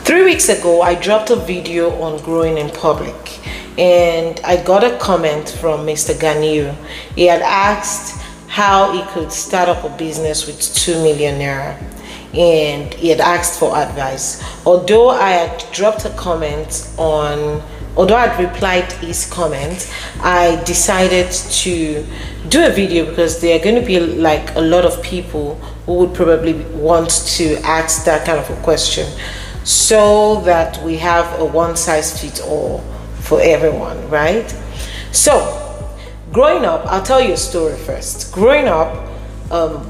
3 weeks ago, I dropped a video on growing in public, and I got a comment from Mr. Ganiu. He had asked how he could start up a business with 2 million naira, and he had asked for advice. Although I'd replied his comment, I decided to do a video because there are going to be like a lot of people who would probably want to ask that kind of a question, so that we have a one-size-fits-all for everyone, right? So, growing up, I'll tell you a story first. Growing up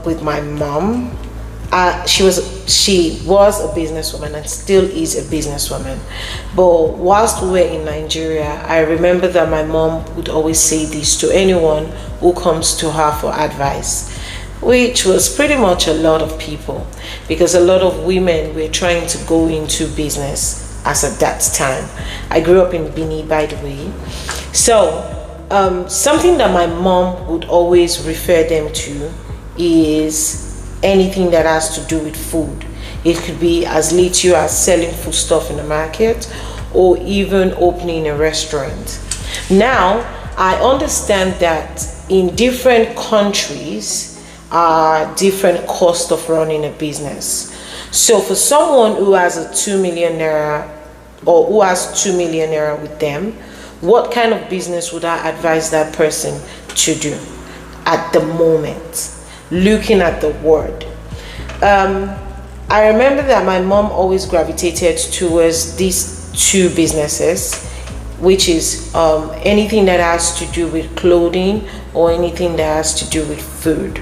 with my mom, she was a businesswoman and still is a businesswoman. But whilst we were in Nigeria, I remember that my mom would always say this to anyone who comes to her for advice, which was pretty much a lot of people, because a lot of women were trying to go into business as at that time. I grew up in Bini, by the way. So something that my mom would always refer them to is anything that has to do with food. It could be as little as selling food stuff in the market, or even opening a restaurant. Now, I understand that in different countries are different cost of running a business. So for someone who has a 2 million naira, or who has 2 million naira with them, what kind of business would I advise that person to do at the moment, looking at the word? I remember that my mom always gravitated towards these two businesses, which is anything that has to do with clothing or anything that has to do with food.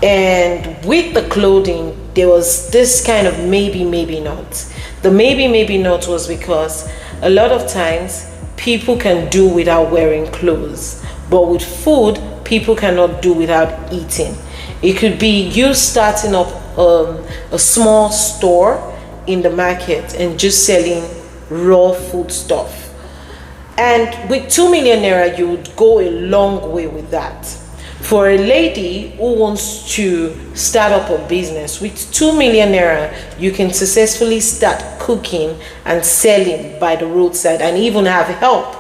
And with the clothing, there was this kind of maybe not. The maybe not was because a lot of times people can do without wearing clothes, but with food, people cannot do without eating. It could be you starting up a small store in the market and just selling raw food stuff. And with 2 million naira, you would go a long way with that. For a lady who wants to start up a business, with 2 million naira, you can successfully start cooking and selling by the roadside and even have help.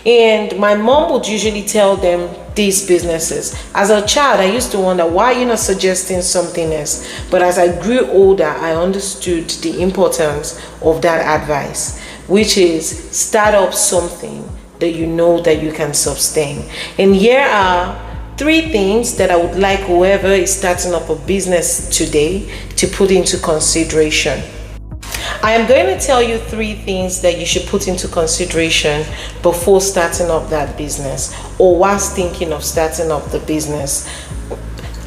And my mom would usually tell them these businesses. As a child, I used to wonder, why are you not suggesting something else? But as I grew older, I understood the importance of that advice, which is start up something that you know that you can sustain. And here are 3 things that I would like whoever is starting up a business today to put into consideration. I am going to tell you 3 things that you should put into consideration before starting up that business, or whilst thinking of starting up the business.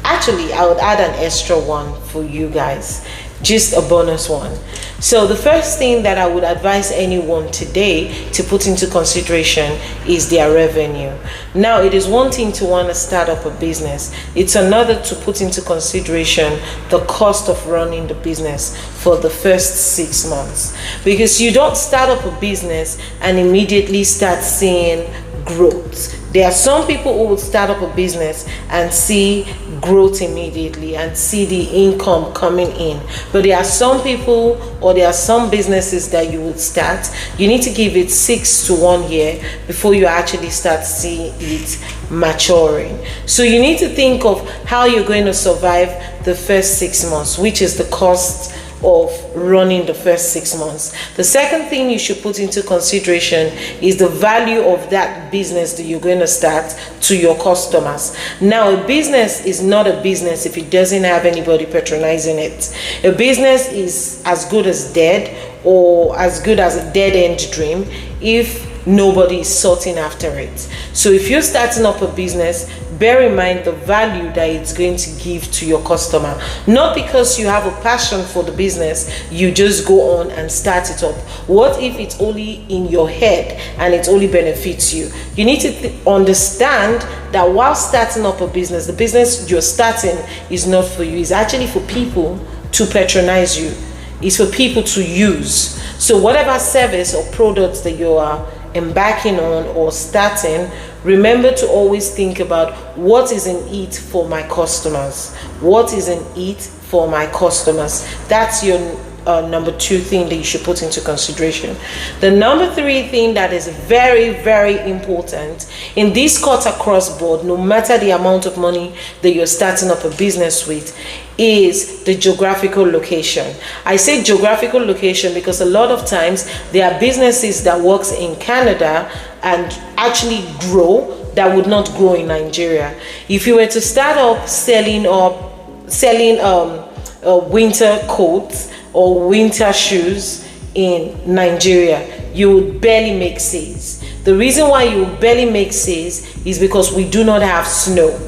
Actually, I would add an extra one for you guys, just a bonus one. So the first thing that I would advise anyone today to put into consideration is their revenue. Now, it is one thing to want to start up a business. It's another to put into consideration the cost of running the business for the first 6 months. Because you don't start up a business and immediately start seeing growth. There are some people who would start up a business and see growth immediately and see the income coming in. But there are some people, or there are some businesses that you would start. You need to give it 6 to 1 year before you actually start seeing it maturing. So you need to think of how you're going to survive the first 6 months, which is the cost of running the first 6 months. The second thing you should put into consideration is the value of that business that you're going to start to your customers. Now, a business is not a business if it doesn't have anybody patronizing it. A business is as good as dead, or as good as a dead-end dream, if nobody is sorting after it. So if you're starting up a business, bear in mind the value that it's going to give to your customer. Not because you have a passion for the business, you just go on and start it up. What if it's only in your head and it only benefits you? You need to understand that while starting up a business, the business you're starting is not for you. It's actually for people to patronize you. It's for people to use. So whatever service or products that you are embarking on or starting, remember to always think about what is in it for my customers. What is in it for my customers? That's your number 2 thing that you should put into consideration. The number 3 thing that is very, very important, in this cut across board, no matter the amount of money that you're starting up a business with, is the geographical location. I say geographical location because a lot of times there are businesses that works in Canada and actually grow that would not grow in Nigeria. If you were to start up selling winter coats or winter shoes in Nigeria, you would barely make sales. The reason why you would barely make sales is because we do not have snow.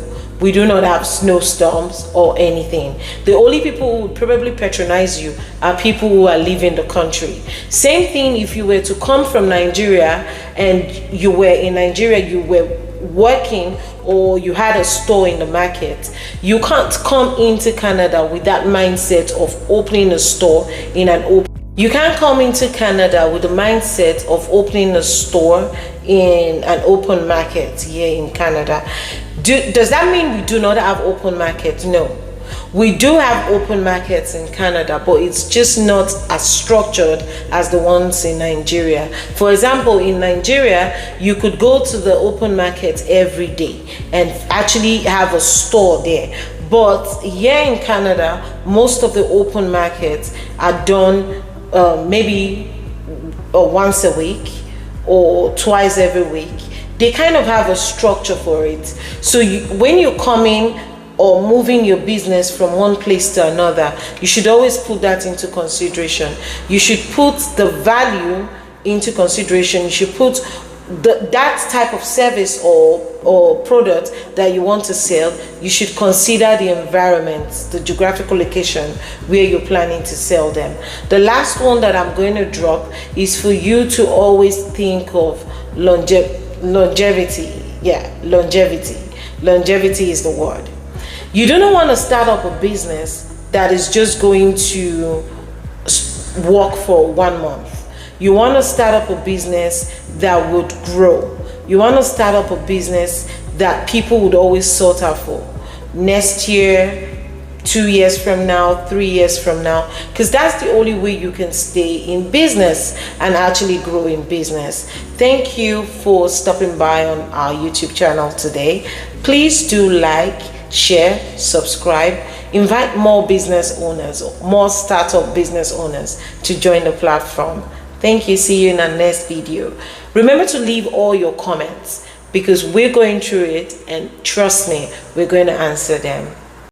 We do not have snowstorms or anything. The only people who would probably patronize you are people who are leaving the country. Same thing if you were to come from Nigeria and you were in Nigeria, you were working or you had a store in the market. You can't come into Canada with that mindset of opening a store in an open. You can't come into Canada with the mindset of opening a store in an open market here in Canada. Does that mean we do not have open markets? No. We do have open markets in Canada, but it's just not as structured as the ones in Nigeria. For example, in Nigeria, you could go to the open market every day and actually have a store there. But here in Canada, most of the open markets are done maybe once a week or twice every week. They kind of have a structure for it. So when you're coming or moving your business from one place to another, you should always put that into consideration. You should put the value into consideration. You should put that type of service or product that you want to sell. You should consider the environment, the geographical location where you're planning to sell them. The last one that I'm going to drop is for you to always think of longevity. Longevity is the word. You do not want to start up a business that is just going to work for 1 month. You want to start up a business that would grow. You want to start up a business that people would always sought out for next year, 2 years from now, 3 years from now, because that's the only way you can stay in business and actually grow in business. Thank you for stopping by on our YouTube channel today. Please do like, share, subscribe, invite more business owners, more startup business owners to join the platform. Thank you. See you in our next video. Remember to leave all your comments because we're going through it, and trust me, we're going to answer them.